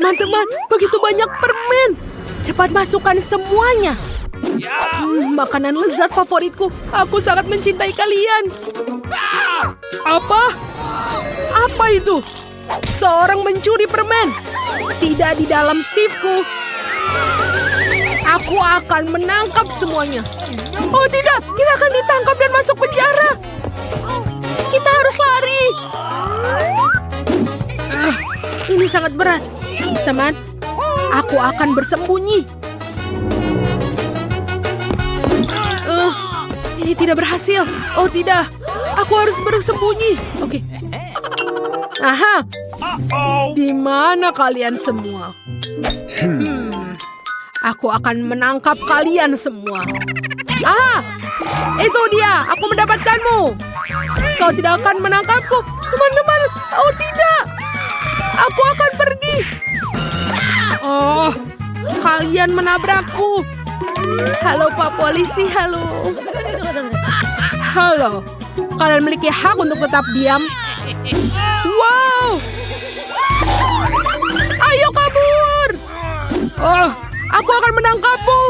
Teman-teman, begitu banyak permen. Cepat masukkan semuanya. Makanan lezat favoritku. Aku sangat mencintai kalian. Apa? Apa itu? Seorang mencuri permen. Tidak di dalam sifku. Aku akan menangkap semuanya. Oh tidak, kita akan ditangkap dan masuk penjara. Kita harus lari. Ini sangat berat. Teman, aku akan bersembunyi. Ini tidak berhasil. Oh tidak, aku harus bersembunyi. Oke. Aha. Di mana kalian semua? Aku akan menangkap kalian semua. Aha, itu dia. Aku mendapatkanmu. Kau tidak akan menangkapku, teman-teman. Oh tidak, aku akan pergi. Oh, kalian menabrakku. Halo Pak Polisi, halo. Halo, kalian memiliki hak untuk tetap diam. Wow, ayo kabur. Oh, aku akan menangkapmu.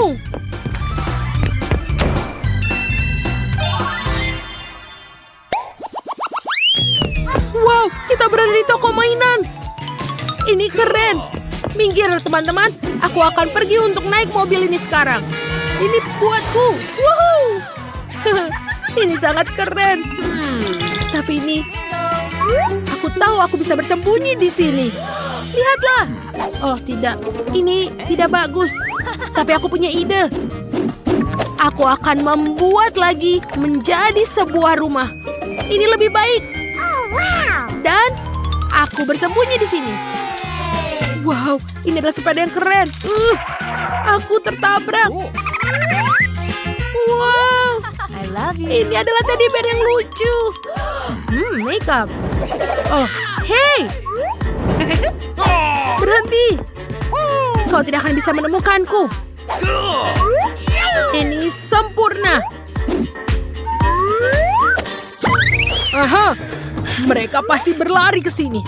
Wow, kita berada di toko mainan. Ini keren. Minggir teman-teman, aku akan pergi untuk naik mobil ini sekarang. Ini buatku. Woohoo! Ini sangat keren. Tapi ini, aku tahu aku bisa bersembunyi di sini. Lihatlah. Oh tidak, ini tidak bagus. Tapi aku punya ide. Aku akan membuat lagi menjadi sebuah rumah. Ini lebih baik. Dan aku bersembunyi di sini. Wow, ini adalah sepeda yang keren. Aku tertabrak. Wow, I love you. ini adalah teddy bear yang lucu. Makeup. Oh, hey. Berhenti. Kau tidak akan bisa menemukanku. Ini sempurna. Aha, mereka pasti berlari ke sini.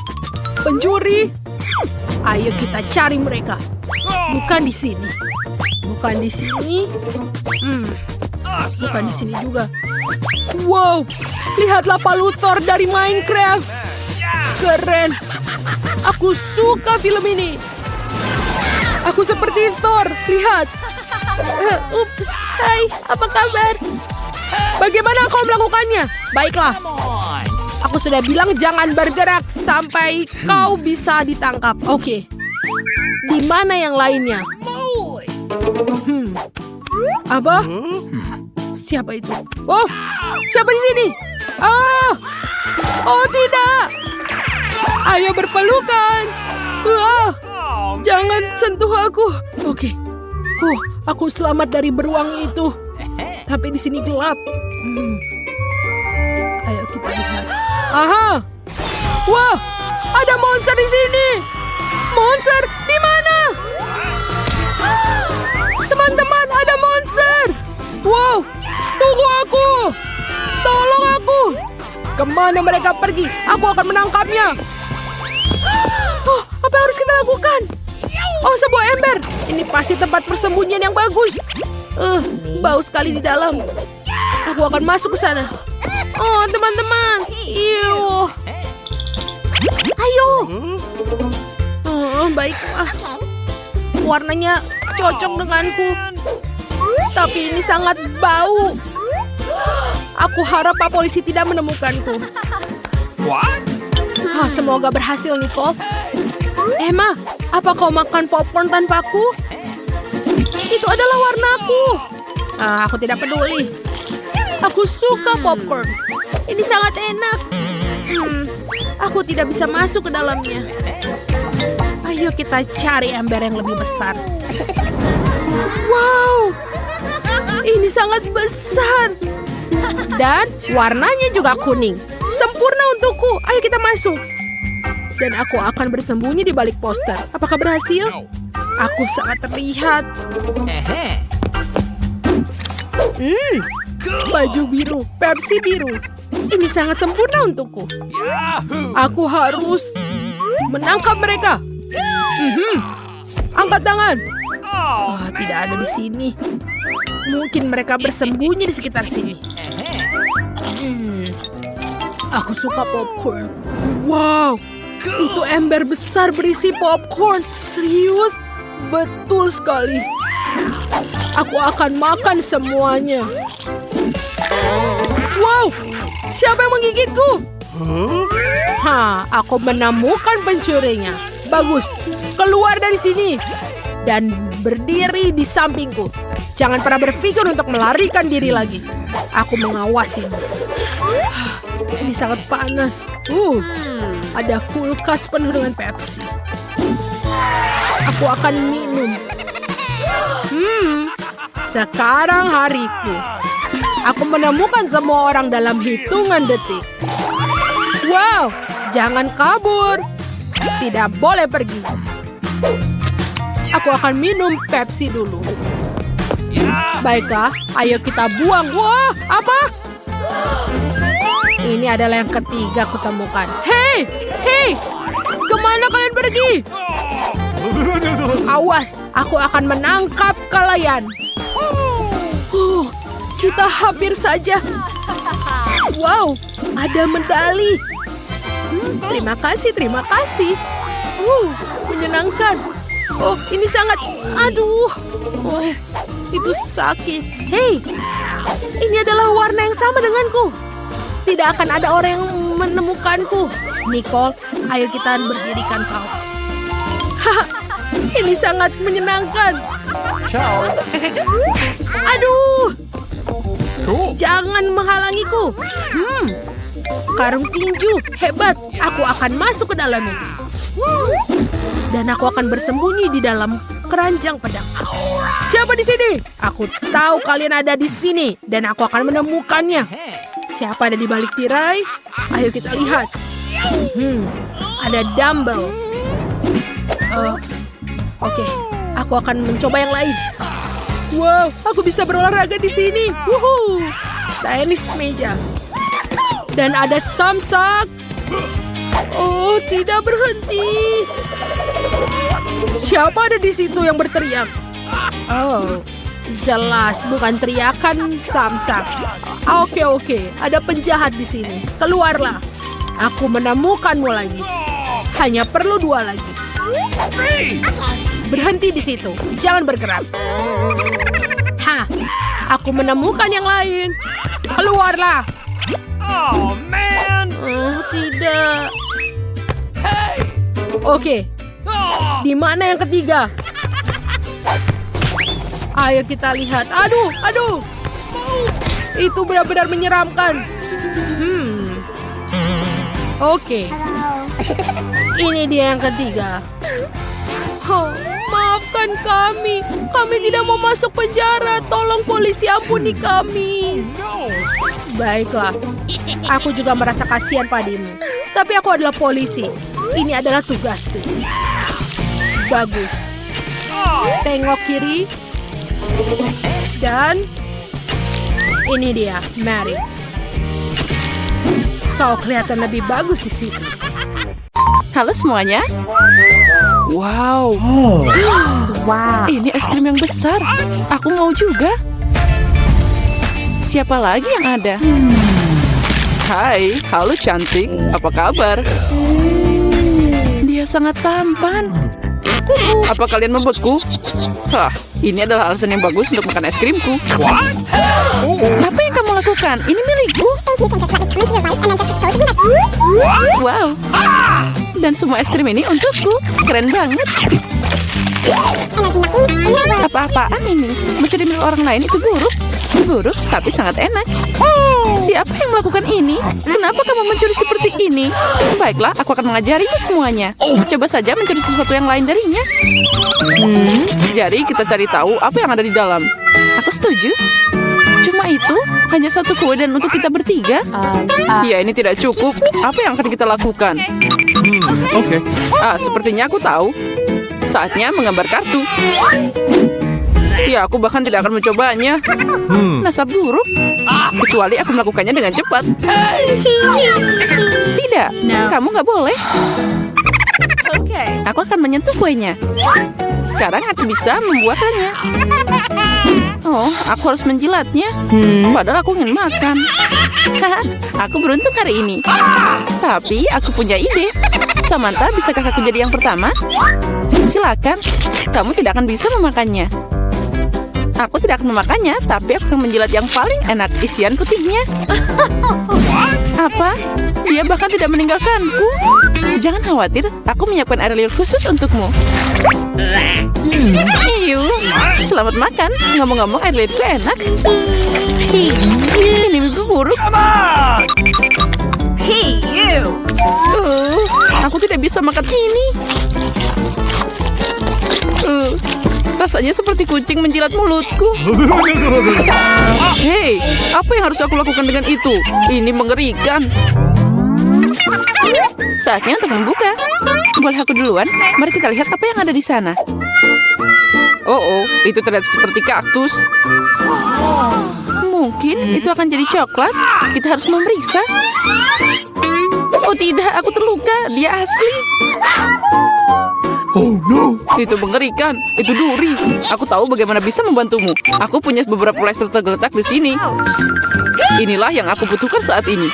Pencuri. Ayo kita cari mereka. Bukan di sini. Bukan di sini. Bukan di sini juga. Wow, lihatlah Pak Luthor dari Minecraft. Keren. Aku suka film ini. Aku seperti Thor. Lihat. Ups. Hai, apa kabar? Bagaimana kau melakukannya? Baiklah. Aku sudah bilang jangan bergerak sampai kau bisa ditangkap. Oke. Di mana yang lainnya? Apa? Siapa itu? Oh, siapa di sini? Oh tidak. Ayo berpelukan. Jangan sentuh aku. Oke. Aku selamat dari beruang itu. Tapi di sini gelap. Ayo kita lihat. Aha! Wah, ada monster di sini. Monster di mana? Teman-teman, ada monster. Wow, tunggu aku. Tolong aku. Kemana mereka pergi? Aku akan menangkapnya. Oh, apa yang harus kita lakukan? Oh, sebuah ember. Ini pasti tempat persembunyian yang bagus. Bau sekali di dalam. Aku akan masuk ke sana. Oh, teman-teman. Ayo. Oh, baiklah. Warnanya cocok denganku. Tapi ini sangat bau. Aku harap Pak Polisi tidak menemukanku. Semoga berhasil, Nicole. Emma, apa kau makan popcorn tanpaku? Itu adalah warnaku. Aku tidak peduli. Aku suka popcorn. Ini sangat enak. Aku tidak bisa masuk ke dalamnya. Ayo kita cari ember yang lebih besar. Wow, ini sangat besar. Dan warnanya juga kuning. Sempurna untukku. Ayo kita masuk. Dan aku akan bersembunyi di balik poster. Apakah berhasil? Aku sangat terlihat. Baju biru, Pepsi biru. Ini sangat sempurna untukku. Aku harus menangkap mereka. Angkat tangan. Tidak ada di sini. Mungkin mereka bersembunyi di sekitar sini. Aku suka popcorn. Wow, itu ember besar berisi popcorn. Serius? Betul sekali. Aku akan makan semuanya. Wow, siapa yang menggigitku? Aku menemukan pencurinya. Bagus, keluar dari sini. Dan berdiri di sampingku. Jangan pernah berpikir untuk melarikan diri lagi. Aku mengawasimu. Ini sangat panas. Ada kulkas penuh dengan Pepsi. Aku akan minum. Sekarang hariku. Aku menemukan semua orang dalam hitungan detik. Wow, jangan kabur. Tidak boleh pergi. Aku akan minum Pepsi dulu. Baiklah, ayo kita buang. Wah, apa? Ini adalah yang ketiga kutemukan. Hei, kemana kalian pergi? Awas, aku akan menangkap kalian. Kita hampir saja. Wow, ada medali. Terima kasih. Menyenangkan. Ini sangat... Aduh. Itu sakit. Hei, ini adalah warna yang sama denganku. Tidak akan ada orang yang menemukanku. Nicole, ayo kita berdirikan kau. Ini sangat menyenangkan. Ciao. Aduh. Cool. Jangan menghalangiku. Karung tinju, hebat. Aku akan masuk ke dalamnya. Dan aku akan bersembunyi di dalam keranjang pedang. Siapa di sini? Aku tahu kalian ada di sini. Dan aku akan menemukannya. Siapa ada di balik tirai? Ayo kita lihat. Ada dumbbell. Oke, aku akan mencoba yang lain. Wow, aku bisa berolahraga di sini. Wuhu. Tenis meja. Dan ada samsak. Oh, tidak berhenti. Siapa ada di situ yang berteriak? Oh, jelas bukan teriakan samsak. Oke, ada penjahat di sini. Keluarlah. Aku menemukanmu lagi. Hanya perlu 2 lagi. Berhenti di situ. Jangan bergerak. Aku menemukan yang lain. Keluarlah. Oh, man. Tidak. Oke. Di mana yang ketiga? Ayo kita lihat. Aduh. Itu benar-benar menyeramkan. Oke. Ini dia yang ketiga. Maafkan kami. Kami tidak mau masuk penjara. Tolong polisi, ampuni kami. Baiklah. Aku juga merasa kasihan padamu. Tapi aku adalah polisi. Ini adalah tugasku. Bagus. Tengok kiri. Dan ini dia, Mary. Kau kelihatan lebih bagus di sini. Halo semuanya. Wow. Ini es krim yang besar. Aku mau juga. Siapa lagi yang ada? Hai, halo cantik. Apa kabar? Dia sangat tampan. Apa kalian membuatku? Ini adalah alasan yang bagus untuk makan es krimku. Apa yang kamu lakukan? Ini milikku. Wow. Dan semua es krim ini untukku. Keren banget. Apa-apaan ini? Mencuri milik orang lain itu buruk. Buruk, tapi sangat enak. Siapa yang melakukan ini? Kenapa kamu mencuri seperti ini? Baiklah, aku akan mengajarimu semuanya. Coba saja mencuri sesuatu yang lain darinya. Jadi kita cari tahu apa yang ada di dalam. Aku setuju. Cuma itu, hanya satu kue dan untuk kita bertiga. Ya, ini tidak cukup. Apa yang akan kita lakukan? Oke. Sepertinya aku tahu. Saatnya menggambar kartu. Ya, aku bahkan tidak akan mencobanya. Nasab buruk. Kecuali aku melakukannya dengan cepat. Tidak, kamu nggak boleh. Aku akan menyentuh kuenya. Sekarang aku bisa membuatannya. Oh, aku harus menjilatnya. Padahal aku ingin makan. Haha, aku beruntung hari ini. Tapi aku punya ide. Samantha, bisakah aku jadi yang pertama? Silakan. Kamu tidak akan bisa memakannya. Aku tidak akan memakannya, tapi aku akan menjilat yang paling enak, isian putihnya. Apa? Dia bahkan tidak meninggalkanku. Jangan khawatir, aku menyiapkan air liur khusus untukmu. Iyu, selamat makan. Ngomong-ngomong, air liurku enak. Ini mimpi buruk. Aku tidak bisa makan ini. Rasanya seperti kucing menjilat mulutku. Hei, apa yang harus aku lakukan dengan itu? Ini mengerikan. Saatnya untuk membuka. Boleh aku duluan? Mari kita lihat apa yang ada di sana. Oh, itu terlihat seperti kaktus. Mungkin itu akan jadi coklat. Kita harus memeriksa. Oh tidak, aku terluka. Dia asli. Oh no! Itu mengerikan. Itu duri. Aku tahu bagaimana bisa membantumu. Aku punya beberapa plester tergeletak di sini. Inilah yang aku butuhkan saat ini.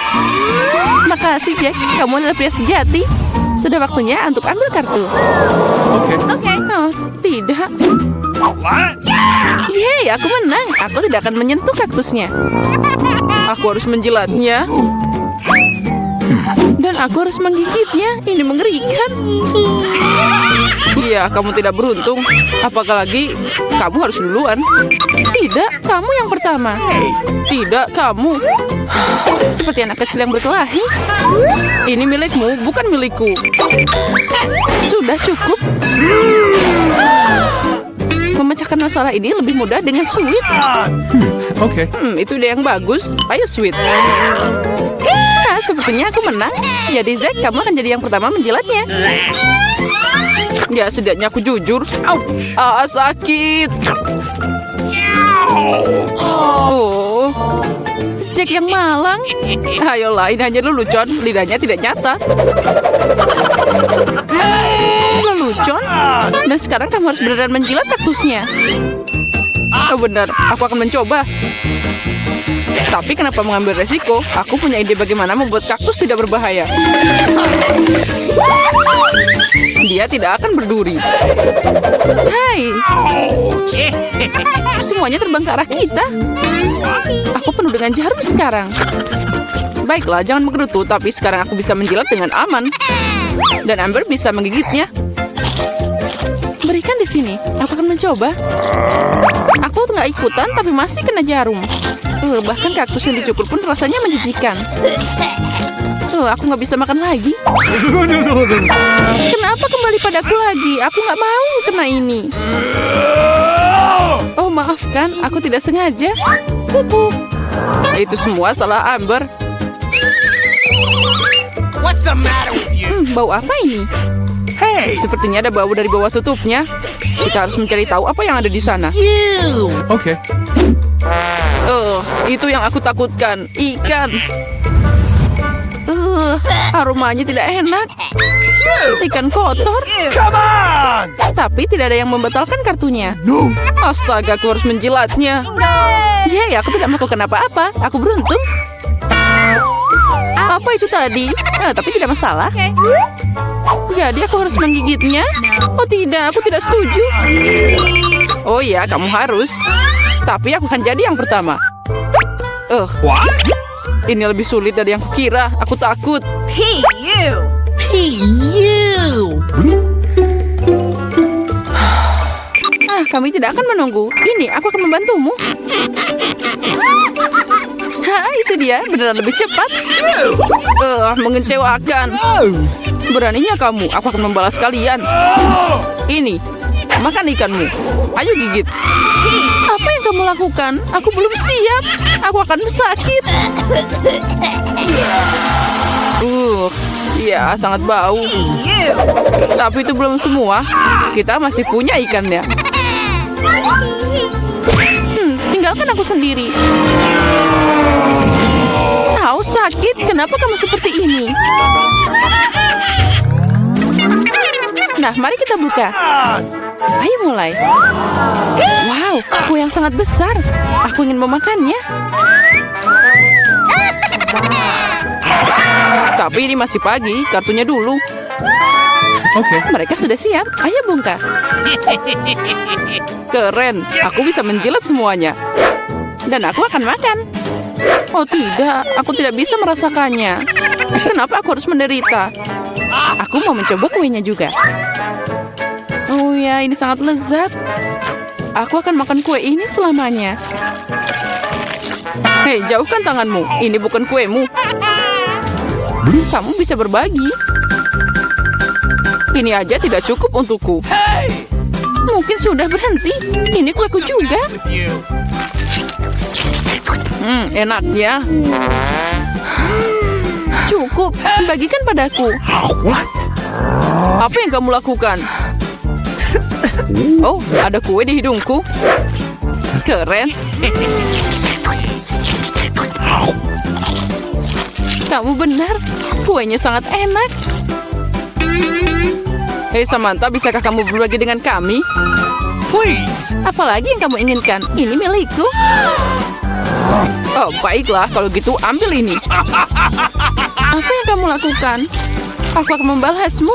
Makasih, Jack. Kamu adalah pria sejati. Sudah waktunya untuk ambil kartu. Okay. Oh, tidak. What? Yeay, aku menang. Aku tidak akan menyentuh kaktusnya. Aku harus menjilatnya. Dan aku harus menggigitnya. Ini mengerikan. Iya, kamu tidak beruntung. Apalagi kamu harus duluan. Tidak, kamu yang pertama. Tidak, kamu. Seperti anak kecil yang berkelahi. Ini milikmu, bukan milikku. Sudah cukup. Memecahkan masalah ini lebih mudah dengan sweet. Okay. Itu ide yang bagus. Ayo sweet. Nah, sepertinya aku menang. Jadi Zack, kamu akan jadi yang pertama menjilatnya. Ya, setidaknya aku jujur. Sakit. Oh, Jack yang malang. Ayolah, ini hanya lelucon. Lidahnya tidak nyata. Lelucon? Dan sekarang kamu harus beneran menjilat kaktusnya. Oh benar, aku akan mencoba. Tapi kenapa mengambil resiko? Aku punya ide bagaimana membuat kaktus tidak berbahaya. Dia tidak akan berduri. Hai. Semuanya terbang ke arah kita. Aku penuh dengan jarum sekarang. Baiklah, jangan menggerutu. Tapi sekarang aku bisa menjilat dengan aman. Dan Amber bisa menggigitnya. Berikan di sini. Aku akan mencoba. Aku nggak ikutan, tapi masih kena jarum. Bahkan kaktus yang dicukur pun rasanya menjijikan. Aku nggak bisa makan lagi. Kenapa kembali padaku lagi? Aku nggak mau kena ini. Oh, maafkan. Aku tidak sengaja. Itu semua salah Amber. What's the matter with you? Bau apa ini? Hey! Sepertinya ada bau dari bawah tutupnya. Kita harus mencari tahu apa yang ada di sana. Okay. Itu yang aku takutkan. Ikan. Aromanya tidak enak. Ikan kotor. Come on! Tapi tidak ada yang membatalkan kartunya. No! Astaga, aku harus menjilatnya. Ya, aku tidak melakukan apa-apa. Aku beruntung. Apa itu tadi? Tapi tidak masalah. Jadi aku harus menggigitnya? Oh tidak, aku tidak setuju. Oh ya, kamu harus. Tapi aku akan jadi yang pertama. What? Ini lebih sulit dari yang kukira. Aku takut. Kami tidak akan menunggu. Ini, aku akan membantumu. Itu dia. Beneran lebih cepat. Mengecewakan. Beraninya kamu. Aku akan membalas kalian. Ini, makan ikanmu. Ayo gigit. Apa yang kamu lakukan? Aku belum siap. Aku akan sakit. Ya, sangat bau. Tapi itu belum semua. Kita masih punya ikannya. Tinggalkan aku sendiri. Sakit. Kenapa kamu seperti ini? Nah, mari kita buka. Ayo mulai. Wow, kue yang sangat besar. Aku ingin memakannya. Tapi ini masih pagi, kartunya dulu. Okay. Mereka sudah siap. Ayo bongkar. Keren, aku bisa menjilat semuanya. Dan aku akan makan. Oh tidak, aku tidak bisa merasakannya. Kenapa aku harus menderita? Aku mau mencoba kuenya juga. Oh ya, ini sangat lezat. Aku akan makan kue ini selamanya. Hei, jauhkan tanganmu. Ini bukan kuemu. Kamu bisa berbagi. Ini aja tidak cukup untukku. Mungkin sudah berhenti. Ini kueku juga. Enaknya. Cukup, bagikan padaku. What? Apa yang kamu lakukan? Oh, ada kue di hidungku. Keren. Kamu benar, kuenya sangat enak. Hei Samantha, bisakah kamu berbagi dengan kami? Please. Apalagi yang kamu inginkan? Ini milikku. Oh, baiklah. Kalau gitu, ambil ini. Apa yang kamu lakukan? Aku akan membalasmu.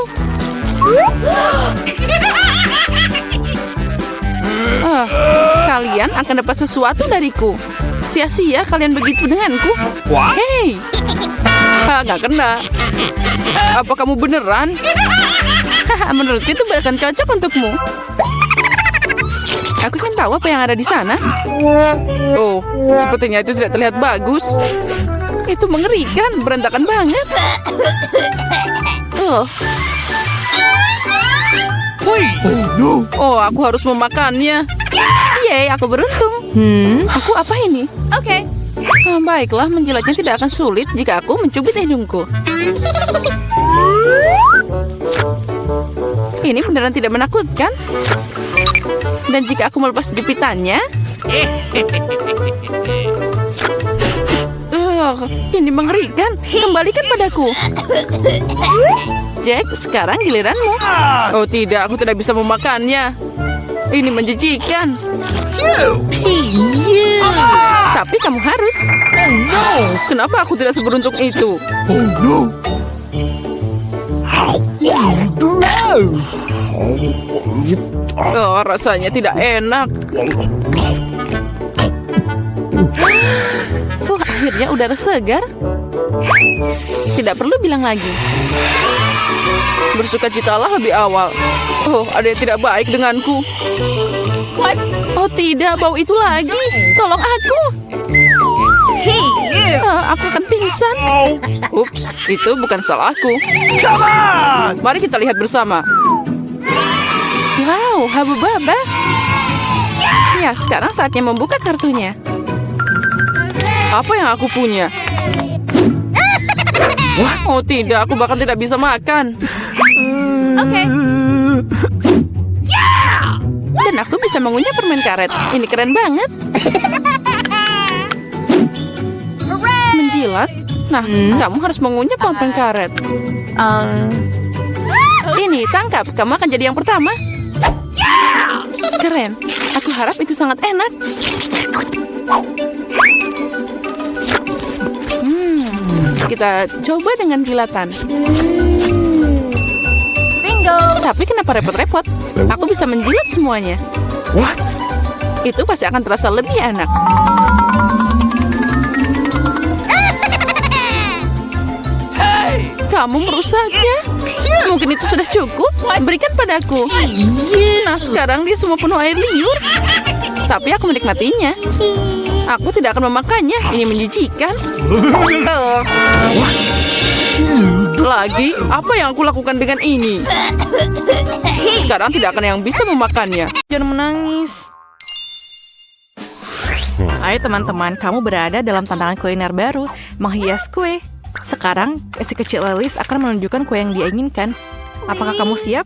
Kalian akan dapat sesuatu dariku. Sia-sia kalian begitu denganku. What? Hei, nggak kena. Apa kamu beneran? Menurutku itu bahkan cocok untukmu. Aku kan tahu apa yang ada di sana. Oh, sepertinya itu tidak terlihat bagus. Itu mengerikan, berantakan banget. Please. No. Oh, aku harus memakannya. Yeay, aku beruntung. Aku apa ini? Oke. Baiklah, menjilatnya tidak akan sulit jika aku mencubit hidungku. Ini beneran tidak menakutkan. Dan jika aku melepas jepitannya... ini mengerikan. Kembalikan padaku. Jack, sekarang giliranmu. Oh tidak, aku tidak bisa memakannya. Ini menjijikan. Tapi kamu harus. Oh no. Kenapa aku tidak seberuntung itu? Oh no. Gross. Oh, rasanya tidak enak. Akhirnya udara segar. Tidak perlu bilang lagi. Bersukacitalah lebih awal. Oh, ada yang tidak baik denganku. What? Oh tidak, bau itu lagi. Tolong aku. Hey, you. Aku akan pingsan. Ups, itu bukan salahku. Come on. Mari kita lihat bersama. Wow, Habubaba. Ya, sekarang saatnya membuka kartunya. Apa yang aku punya? What? Oh tidak, aku bahkan tidak bisa makan. Oke. Dan aku bisa mengunyah permen karet. Ini keren banget. Menjilat? Nah, kamu harus mengunyah permen karet. Ini, tangkap. Kamu akan jadi yang pertama. Keren. Aku harap itu sangat enak. Kita coba dengan jilatan. Bingo. Tapi kenapa repot-repot? Aku bisa menjilat semuanya. What? Itu pasti akan terasa lebih enak. Hey. Kamu merusaknya. Mungkin itu sudah cukup. Berikan padaku. Nah, sekarang dia semua penuh air liur. Tapi aku menikmatinya. Aku tidak akan memakannya. Ini menjijikan. What? Lagi, apa yang aku lakukan dengan ini? Sekarang tidak akan yang bisa memakannya. Jangan menangis. Ayo teman-teman, kamu berada dalam tantangan kuliner baru, menghias kue. Sekarang, si kecil Alice akan menunjukkan kue yang dia inginkan. Apakah kamu siap?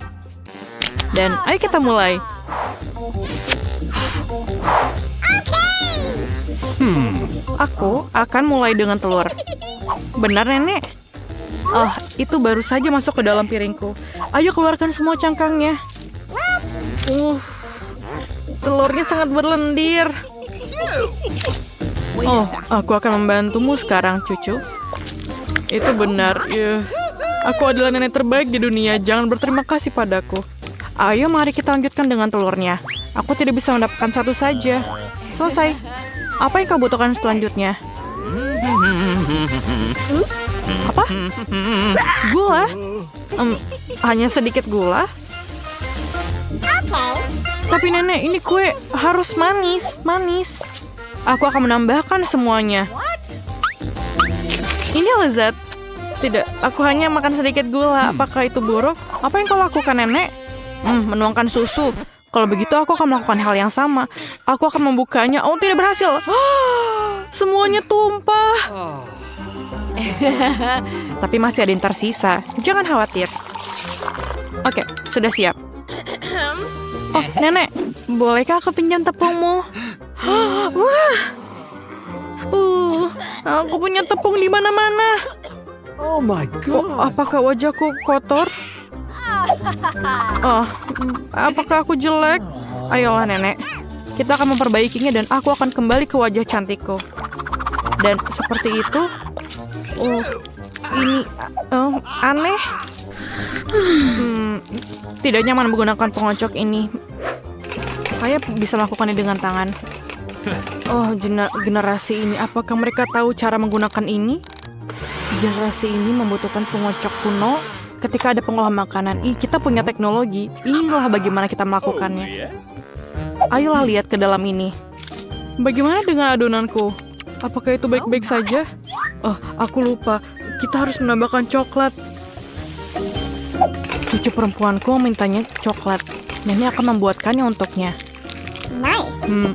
Dan ayo kita mulai. Aku akan mulai dengan telur. Benar, Nenek? Itu baru saja masuk ke dalam piringku. Ayo keluarkan semua cangkangnya. Telurnya sangat berlendir. Aku akan membantumu sekarang, cucu. Itu benar, ya. Aku adalah nenek terbaik di dunia. Jangan berterima kasih padaku. Ayo, mari kita lanjutkan dengan telurnya. Aku tidak bisa mendapatkan satu saja. Selesai. Apa yang kau butuhkan selanjutnya? Apa? Gula? Hanya sedikit gula? Tapi nenek, ini kue harus manis. Aku akan menambahkan semuanya. Ini lezat. Tidak, aku hanya makan sedikit gula. Apakah itu buruk? Apa yang kau lakukan, nenek? Menuangkan susu. Kalau begitu, aku akan melakukan hal yang sama. Aku akan membukanya. Oh, tidak berhasil. Semuanya tumpah. Tapi masih ada yang tersisa. Jangan khawatir. Oke, sudah siap. Oh, nenek, bolehkah aku pinjam tepungmu? Wah, aku punya tepung di mana-mana. Oh my God. Apakah wajahku kotor? Apakah aku jelek? Ayolah nenek, kita akan memperbaikinya dan aku akan kembali ke wajah cantikku. Dan seperti itu. Ini aneh. Tidak nyaman menggunakan pengocok ini. Saya bisa melakukannya dengan tangan. Generasi ini, apakah mereka tahu cara menggunakan ini? Generasi ini membutuhkan pengocok kuno. Ketika ada pengolahan makanan, kita punya teknologi. Inilah bagaimana kita melakukannya. Ayolah lihat ke dalam ini. Bagaimana dengan adonanku? Apakah itu baik-baik saja? Aku lupa. Kita harus menambahkan coklat. Cucu perempuanku mintanya coklat. Nenek akan membuatkannya untuknya.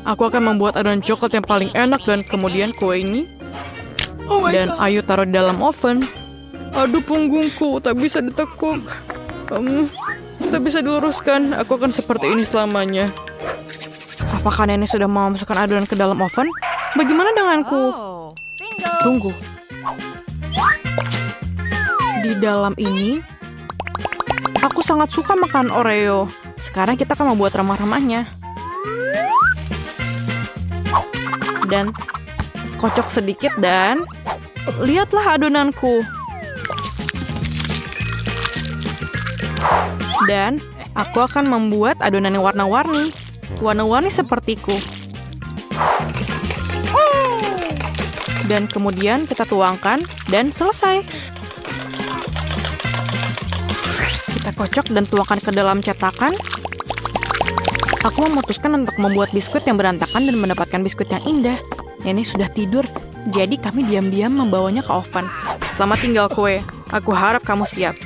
Aku akan membuat adonan coklat yang paling enak dan kemudian kue ini. Dan ayo taruh di dalam oven. Aduh, punggungku tak bisa ditekuk. Tak bisa diluruskan. Aku akan seperti ini selamanya. Apakah nenek sudah mau masukkan adonan ke dalam oven? Bagaimana denganku? Tunggu. Di dalam ini, aku sangat suka makan Oreo. Sekarang kita akan membuat remah-remahnya. Dan kocok sedikit dan lihatlah adonanku. Dan aku akan membuat adonan yang warna-warni. Warna-warni sepertiku. Dan kemudian kita tuangkan dan selesai. Kita kocok dan tuangkan ke dalam cetakan. Aku memutuskan untuk membuat biskuit yang berantakan dan mendapatkan biskuit yang indah. Nenek sudah tidur, jadi kami diam-diam membawanya ke oven. Selamat tinggal kue. Aku harap kamu siap.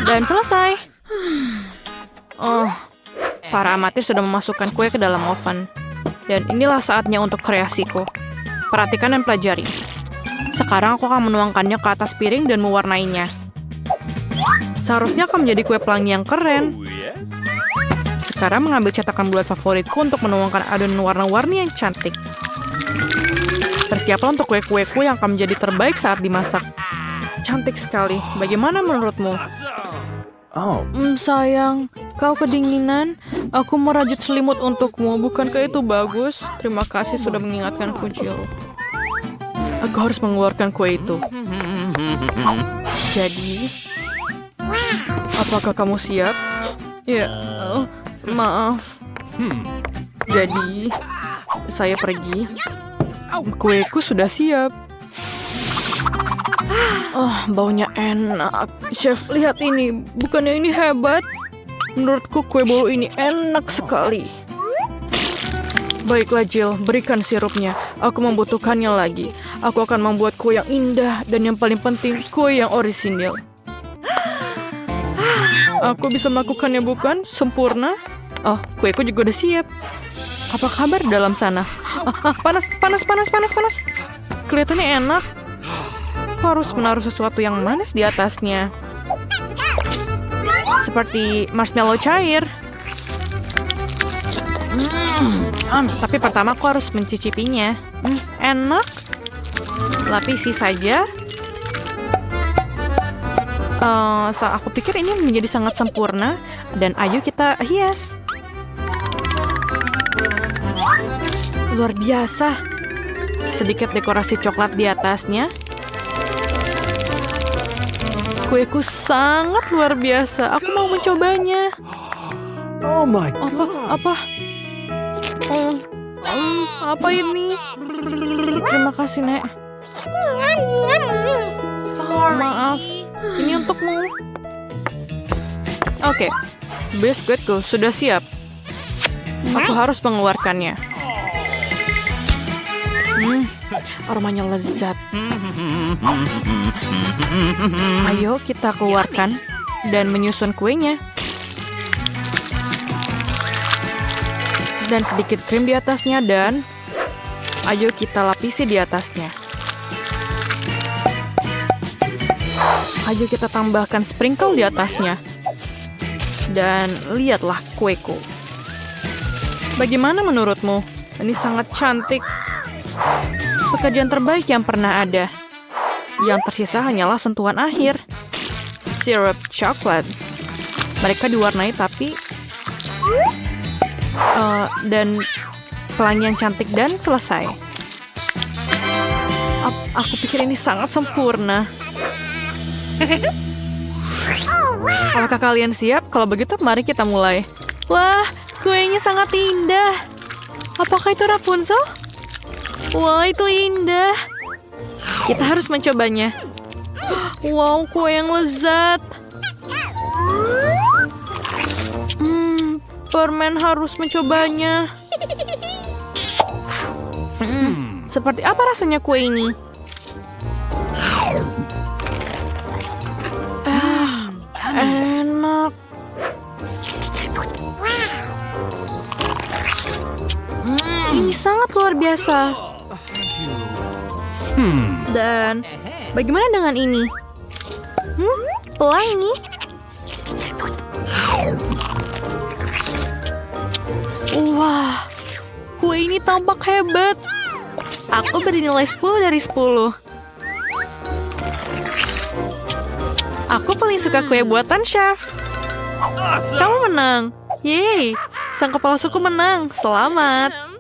Dan selesai. Para amatir sudah memasukkan kue ke dalam oven. Dan inilah saatnya untuk kreasiku. Perhatikan dan pelajari. Sekarang aku akan menuangkannya ke atas piring dan mewarnainya. Seharusnya akan menjadi kue pelangi yang keren. Sekarang mengambil cetakan bulat favoritku untuk menuangkan adonan warna-warni yang cantik. Bersiaplah untuk kue-kueku yang akan menjadi terbaik saat dimasak. Cantik sekali. Bagaimana menurutmu? Sayang, kau kedinginan. Aku merajut selimut untukmu. Bukankah itu bagus? Terima kasih sudah mengingatkanku, Jill. Aku harus mengeluarkan kue itu. Jadi, apakah kamu siap? Ya, maaf. Jadi, saya pergi. Kueku sudah siap. Baunya enak. Chef, lihat ini. Bukannya ini hebat? Menurutku kue bolu ini enak sekali. Baiklah, Jill. Berikan sirupnya. Aku membutuhkannya lagi. Aku akan membuat kue yang indah. Dan yang paling penting, kue yang orisinil. Aku bisa melakukannya, bukan? Sempurna. Kueku juga udah siap. Apa kabar dalam sana? Panas. Kelihatannya enak. Harus menaruh sesuatu yang manis di atasnya. Seperti marshmallow cair. Tapi pertama aku harus mencicipinya. Enak. Lapisi saja. Aku pikir ini menjadi sangat sempurna. Dan ayo kita hias. Luar biasa. Sedikit dekorasi coklat di atasnya. Kueku sangat luar biasa. Aku mau mencobanya. Oh my god. Apa? Apa ini? Terima kasih, Nek. Maaf. Ini untukmu. Oke. Biskuitku sudah siap. Aku harus mengeluarkannya. Aromanya lezat. Ayo kita keluarkan dan menyusun kuenya. Dan sedikit krim di atasnya dan ayo kita lapisi di atasnya. Ayo kita tambahkan sprinkle di atasnya. Dan lihatlah kueku. Bagaimana menurutmu? Ini sangat cantik. Pekerjaan terbaik yang pernah ada. Yang tersisa hanyalah sentuhan akhir. Sirup coklat. Mereka diwarnai tapi dan pelangi yang cantik dan selesai. Aku pikir ini sangat sempurna. Apakah kalian siap? Kalau begitu mari kita mulai. Wah, kuenya sangat indah. Apakah itu Rapunzel? Wah, itu indah. Kita harus mencobanya. Wow, kue yang lezat. Permen harus mencobanya. Seperti apa rasanya kue ini? Enak. Ini sangat luar biasa. Dan bagaimana dengan ini? Pelangi. Wah, kue ini tampak hebat. Aku beri nilai 10 dari 10. Aku paling suka kue buatan chef. Kamu menang. Yeay, sang kepala suku menang. Selamat.